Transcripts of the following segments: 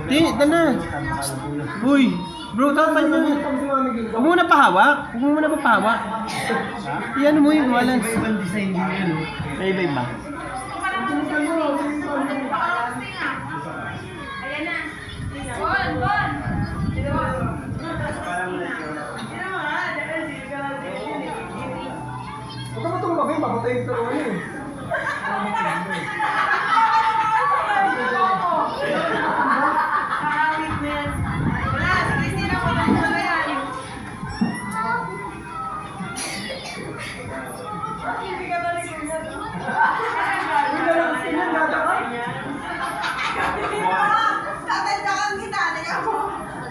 Di, na. Uy, bro, tatay na. Huwag mo na pahawak. Huwag mo na papahawak. Iyan mo yung balance. Ibang design din yan, no? May iba-iba. Ayan na. Bon! Huwag ka matulog kayo, papatayin ka naman eh. Wala, si Christina ko lang pala yan. Hindi ka ba nagsulat? Tatandaan kita, nagka mo.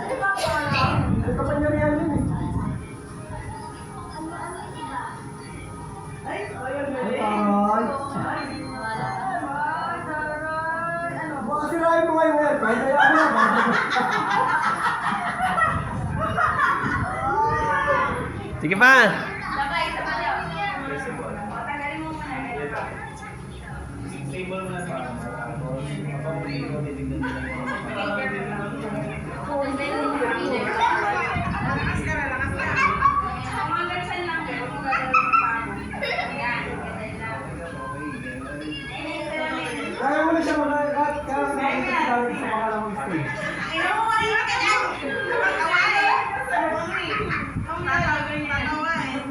Di ba ko alam? May kapangyarihan yun eh. Ay, ayun na Ay. Baka sirain mo ngayon yan. Kahit ayaw mo yan. Sige pa. Sabay, isa pa daw. Tagalin mo muna. Stable mo na pa. Mapapagiging mo, titignan nila yung Lakas ka na, lakas ka. Mga ganyan lang, pero kung gagawin mo pa ako. Yan, ganyan lang. Kaya mo na siya manakat. Kaya mo na siya sa pangalawang stage. Ino mo kanina ka dyan! Kawali! Kung nagagawin pa kawain.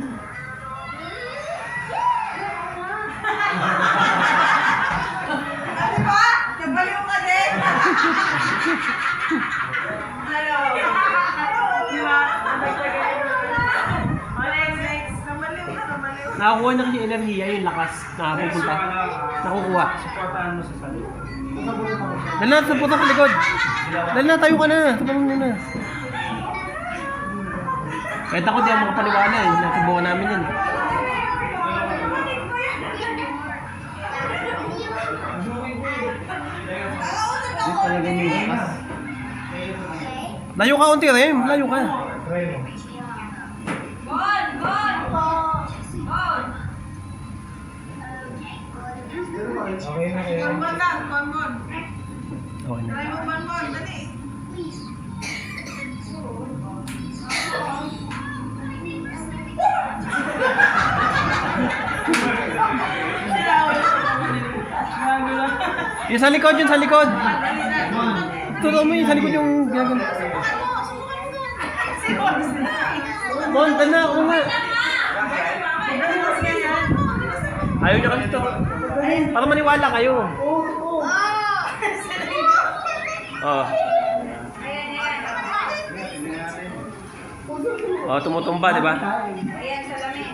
Ano ba? Nabaliw ka din? Ano? Di ba? Next. Nabaliw ka. Nakakuha na kasi yung enerhiya, yung lakas na pupunta. Nakukuha. supportahan mo sa salita. Dala na, sa putang likod. Dala na, tayo ka na. Tumulong nyo na. Kahit ako di ako makapaniwala eh. Nasubukan namin yan. Hindi talaga may lakas. Layo ka unti rin. Layo ka. Try mo. Bon! Okay na kayo. Bonbon lang, bonbon. Okay na. Try mo bonbon, dali. Yung sa likod, yung sa likod. Turo mo yung sa likod yung ginagano. Bon, dala ako nga. Ayaw nyo kasi ito. Para maniwala kayo. Oh. Oh, tumutumba, di ba? Ayan, salamin.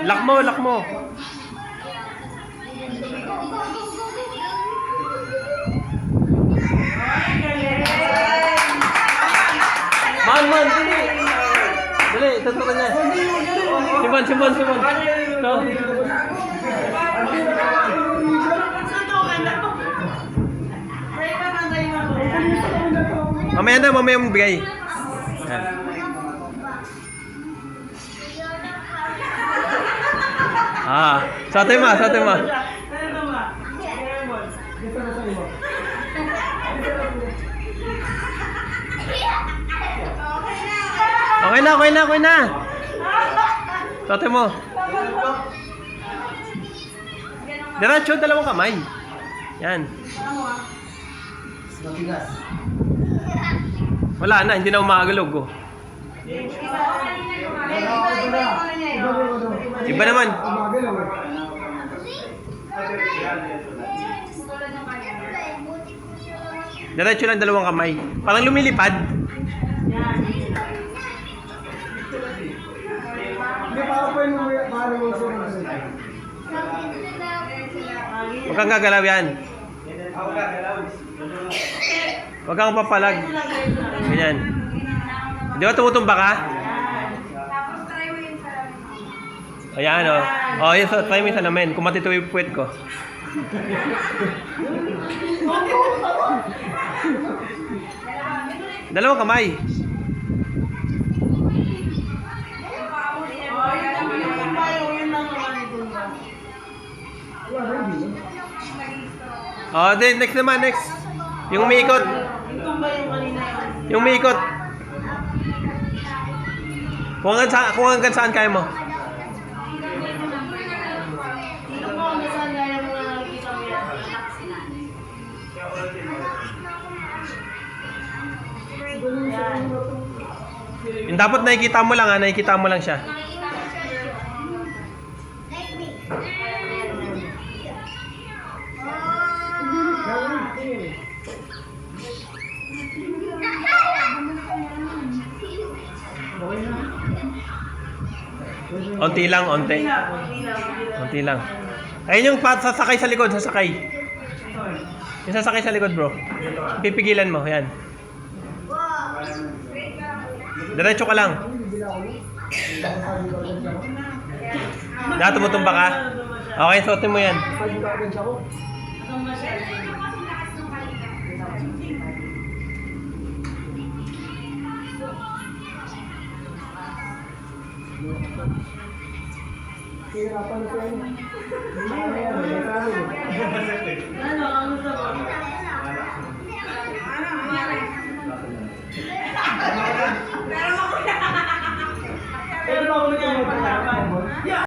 Lock mo, lock mo. Man, dali. Dali, tutukan niya. Simon. Ito. Mamaya mong bigay. Yan. Sate mo. Okay na. Sate mo. Diretso, dalawang kamay. Yan. Matigas. Wala na, hindi na umagalog. Oh. Iba naman. Diretso lang dalawang kamay. Parang lumilipad. Hindi, para po yung paano mo siya. Huwag kang gagalaw yan. Huwag kang papalag. Ganyan. Di ba tumutumba ka? Tapos try mo yung salamin. Ayan o. Oh, yes, try mo yung salamin. Kung matituloy yung puwet ko. Dalawang kamay. Oh, then next naman, next. Yung umiikot. Yung ba yung kanina yun? Yung umiikot. Kung hanggang saan kaya mo. Dito mo kung saan gaya mo na nakikita mo yan. Yung dapat nakikita mo lang ha, nakikita mo lang siya. Onti lang, onti. Onti lang. Ayun yung sasakay sa likod, sasakay. Yung sasakay sa likod, bro. Pipigilan mo, yan. Diretso ka lang. Tumutumba ka? Okay, suotin mo yan. Hihirapan na siya. Ano, ang gusto mo?